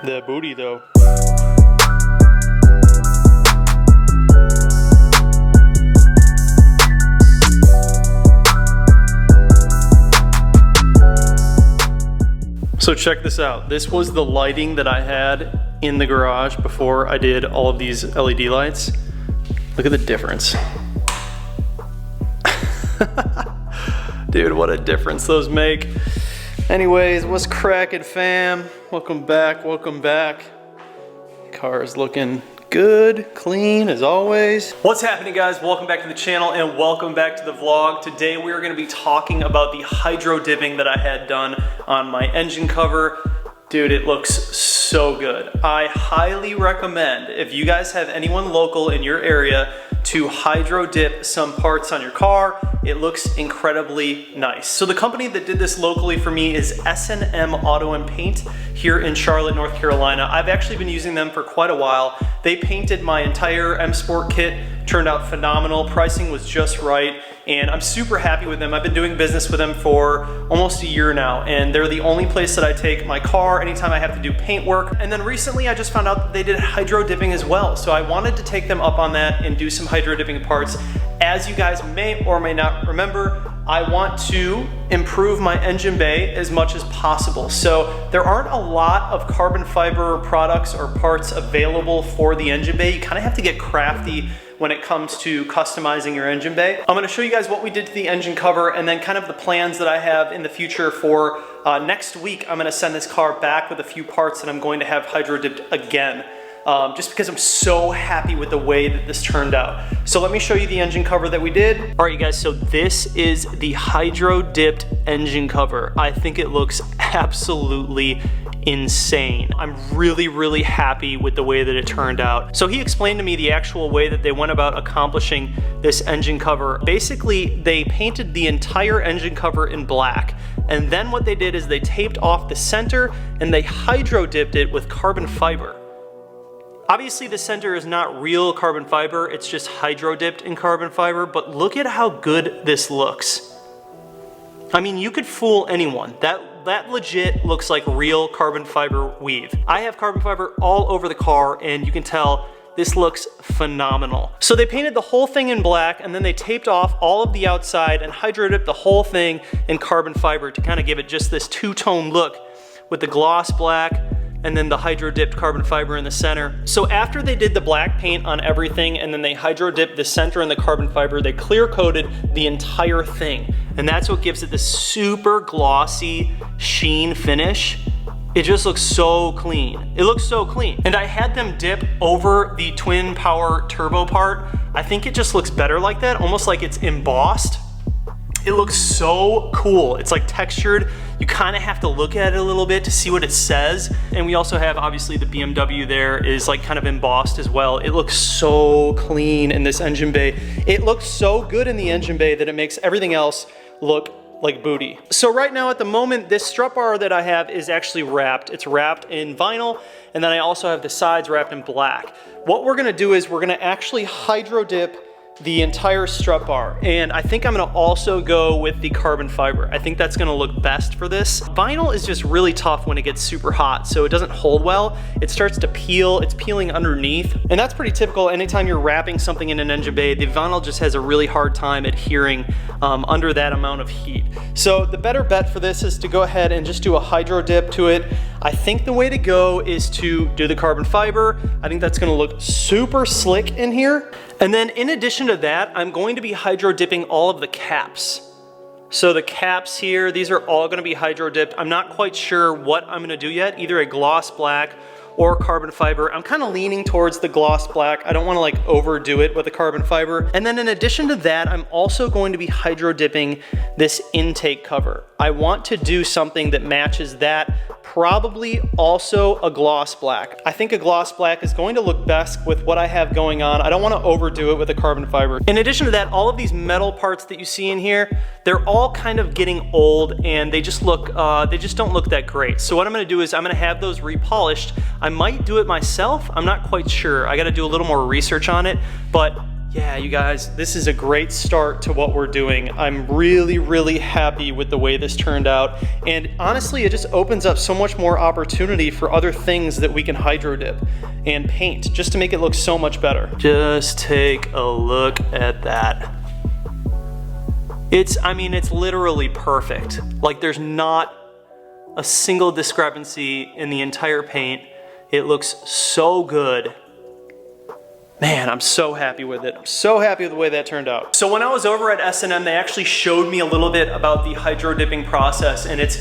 The booty though. So check this out. This was the lighting that I had in the garage before I did all of these LED lights. Look at the difference. Dude, what a difference those make. Anyways, what's cracking, fam? Welcome back, welcome back. Car is looking good, clean as always. What's happening, guys? Welcome back to the channel and welcome back to the vlog. Today we are gonna be talking about the hydro dipping that I had done on my engine cover. Dude, it looks so good. I highly recommend, if you guys have anyone local in your area, to hydro dip some parts on your car. It looks incredibly nice. So the company that did this locally for me is S&M Auto and Paint here in Charlotte, North Carolina. I've actually been using them for quite a while. They painted my entire M Sport kit, turned out phenomenal. Pricing was just right, and I'm super happy with them. I've been doing business with them for almost a year now, and they're the only place that I take my car anytime I have to do paint work. And then recently I just found out that they did hydro dipping as well. So I wanted to take them up on that and do some hydro dipping parts. As you guys may or may not remember, I want to improve my engine bay as much as possible. So there aren't a lot of carbon fiber products or parts available for the engine bay. You kind of have to get crafty when it comes to customizing your engine bay. I'm gonna show you guys what we did to the engine cover and then kind of the plans that I have in the future for next week. I'm gonna send this car back with a few parts that I'm going to have hydro dipped again. Just because I'm so happy with the way that this turned out. So let me show you the engine cover that we did. All right, you guys, so this is the hydro dipped engine cover. I think it looks absolutely insane. I'm really happy with the way that it turned out. So he explained to me the actual way that they went about accomplishing this engine cover. Basically, they painted the entire engine cover in black, and then what they did is they taped off the center and they hydro dipped it with carbon fiber. Obviously the center is not real carbon fiber, it's just hydro dipped in carbon fiber, but look at how good this looks. I mean, you could fool anyone. That legit looks like real carbon fiber weave. I have carbon fiber all over the car and you can tell this looks phenomenal. So they painted the whole thing in black and then they taped off all of the outside and hydro dipped the whole thing in carbon fiber to kind of give it just this two-tone look with the gloss black and then the hydro dipped carbon fiber in the center. So after they did the black paint on everything and then they hydro dipped the center and the carbon fiber, they clear coated the entire thing. And that's what gives it this super glossy sheen finish. It just looks so clean. It looks so clean. And I had them dip over the twin power turbo part. I think it just looks better like that, almost like it's embossed. It looks so cool. It's like textured. You kind of have to look at it a little bit to see what it says. And we also have, obviously, the BMW there is like kind of embossed as well. It looks so clean in this engine bay. It looks so good in the engine bay that it makes everything else look like booty. So right now at the moment, this strut bar that I have is actually wrapped. It's wrapped in vinyl, and then I also have the sides wrapped in black. What we're gonna do is we're gonna actually hydro dip the entire strut bar, and I think I'm gonna also go with the carbon fiber. I think that's gonna look best for this. Vinyl is just really tough when it gets super hot, so it doesn't hold well. It starts to peel, it's peeling underneath, and that's pretty typical. Anytime you're wrapping something in an engine bay, the vinyl just has a really hard time adhering under that amount of heat. So the better bet for this is to go ahead and just do a hydro dip to it. I think the way to go is to do the carbon fiber. I think that's gonna look super slick in here. And then in addition to that, I'm going to be hydro dipping all of the caps. So the caps here, these are all gonna be hydro dipped. I'm not quite sure what I'm gonna do yet, either a gloss black or carbon fiber. I'm kind of leaning towards the gloss black. I don't want to like overdo it with the carbon fiber. And then in addition to that, I'm also going to be hydro dipping this intake cover. I want to do something that matches that, probably also a gloss black. I think a gloss black is going to look best with what I have going on. I don't want to overdo it with the carbon fiber. In addition to that, all of these metal parts that you see in here, they're all kind of getting old and they just look, they just don't look that great. So what I'm gonna do is I'm gonna have those repolished. I might do it myself, I'm not quite sure. I gotta do a little more research on it, but Yeah, you guys, this is a great start to what we're doing. I'm really, really happy with the way this turned out. And honestly, it just opens up so much more opportunity for other things that we can hydro dip and paint just to make it look so much better. Just take a look at that. I mean, it's literally perfect. Like, there's not a single discrepancy in the entire paint. It looks so good. Man, I'm so happy with it. I'm so happy with the way that turned out. So when I was over at S&M, they actually showed me a little bit about the hydro dipping process, and it's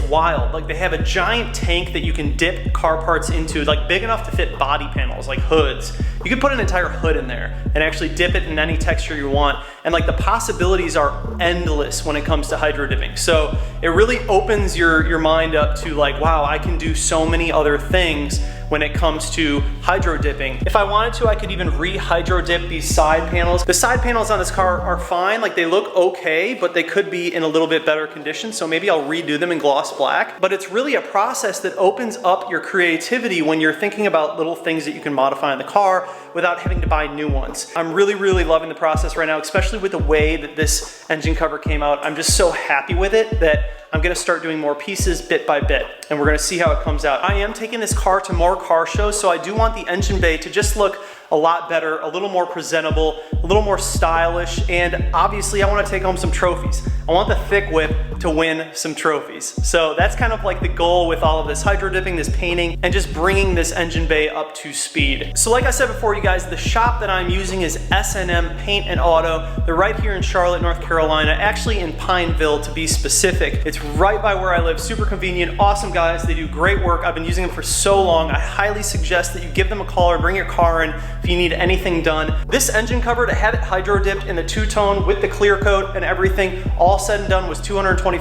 wild. Like, they have a giant tank that you can dip car parts into, like big enough to fit body panels, like hoods. You can put an entire hood in there and actually dip it in any texture you want. And like, the possibilities are endless when it comes to hydro dipping. So it really opens your mind up to like, wow, I can do so many other things when it comes to hydro dipping. If I wanted to, I could even re-hydro dip these side panels. The side panels on this car are fine, like they look okay, but they could be in a little bit better condition, so maybe I'll redo them in gloss black. But it's really a process that opens up your creativity when you're thinking about little things that you can modify in the car without having to buy new ones. I'm really, really loving the process right now, especially with the way that this engine cover came out. I'm just so happy with it that I'm gonna start doing more pieces bit by bit, and we're gonna see how it comes out. I am taking this car to more car shows, so I do want the engine bay to just look a lot better, a little more presentable, a little more stylish, and obviously I wanna take home some trophies. I want the thick whip to win some trophies. So that's kind of like the goal with all of this hydro dipping, this painting, and just bringing this engine bay up to speed. So like I said before, you guys, the shop that I'm using is S&M Paint and Auto. They're right here in Charlotte, North Carolina, actually in Pineville to be specific. It's right by where I live, super convenient, awesome guys. They do great work. I've been using them for so long. I highly suggest that you give them a call or bring your car in if you need anything done. This engine cover, to have it hydro dipped in the two-tone with the clear coat and everything, all said and done, was $225.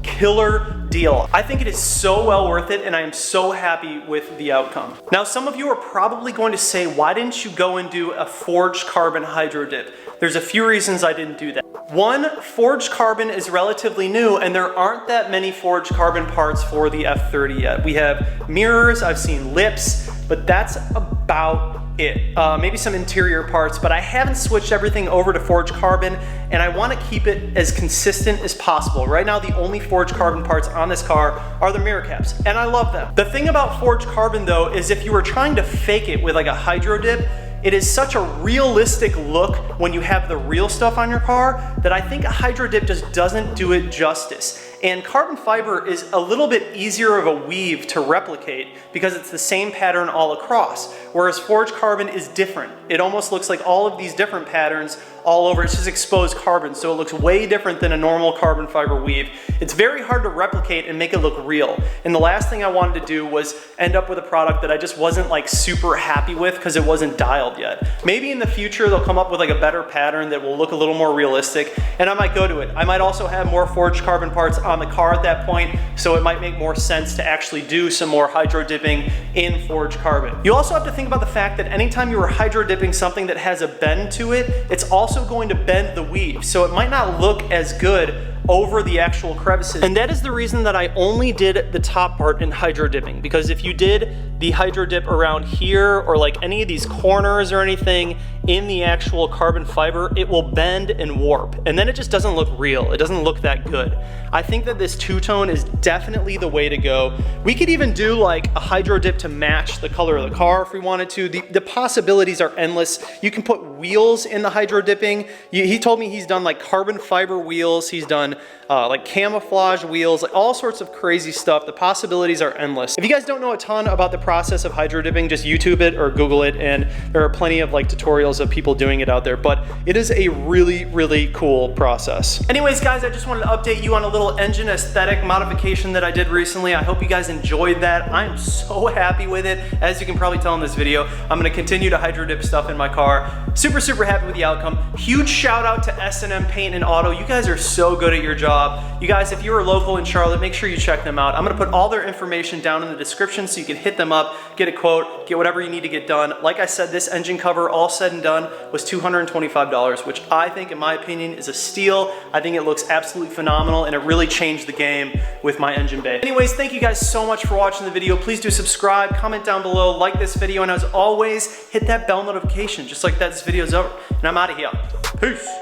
Killer deal. I think it is so well worth it, and I am so happy with the outcome. Now, some of you are probably going to say, why didn't you go and do a forged carbon hydro dip? There's a few reasons I didn't do that. One, forged carbon is relatively new, and there aren't that many forged carbon parts for the F30 yet. We have mirrors, I've seen lips, but that's about it. Maybe some interior parts, but I haven't switched everything over to forged carbon, and I want to keep it as consistent as possible. Right now, the only forged carbon parts on this car are the mirror caps, and I love them. The thing about forged carbon though is if you were trying to fake it with like a hydro dip, it is such a realistic look when you have the real stuff on your car that I think a hydro dip just doesn't do it justice. And carbon fiber is a little bit easier of a weave to replicate because it's the same pattern all across, whereas forged carbon is different. It almost looks like all of these different patterns all over. It's just exposed carbon, so it looks way different than a normal carbon fiber weave. It's very hard to replicate and make it look real. And the last thing I wanted to do was end up with a product that I just wasn't like super happy with because it wasn't dialed yet. Maybe in the future they'll come up with like a better pattern that will look a little more realistic, and I might go to it. I might also have more forged carbon parts on the car at that point, so it might make more sense to actually do some more hydro dipping in forged carbon. You also have to think about the fact that anytime you are hydro dipping something that has a bend to it, it's also going to bend the weave, so it might not look as good over the actual crevices. And that is the reason that I only did the top part in hydro dipping, because if you did the hydro dip around here or like any of these corners or anything in the actual carbon fiber, it will bend and warp, and then it just doesn't look real. It doesn't look that good. I think that this two-tone is definitely the way to go. We could even do like a hydro dip to match the color of the car if we wanted to. The possibilities are endless. You can put wheels in the hydro dipping. He told me he's done like carbon fiber wheels. He's done like camouflage wheels, like all sorts of crazy stuff. The possibilities are endless. If you guys don't know a ton about the process of hydro dipping, just YouTube it or Google it, and there are plenty of like tutorials of people doing it out there, but it is a really, really cool process. Anyways, guys, I just wanted to update you on a little engine aesthetic modification that I did recently. I hope you guys enjoyed that. I am so happy with it. As you can probably tell in this video, I'm gonna continue to hydro dip stuff in my car. Super, super happy with the outcome. Huge shout out to S&M Paint and Auto. You guys are so good at your job. You guys, if you're local in Charlotte, make sure you check them out. I'm gonna put all their information down in the description so you can hit them up, get a quote, get whatever you need to get done. Like I said, this engine cover, all said and done, done was $225, which I think, in my opinion, is a steal. I think it looks absolutely phenomenal, and it really changed the game with my engine bay. Anyways, thank you guys so much for watching the video. Please do subscribe, comment down below, like this video, and as always, hit that bell notification. Just like that, this video's over, and I'm out of here. Peace.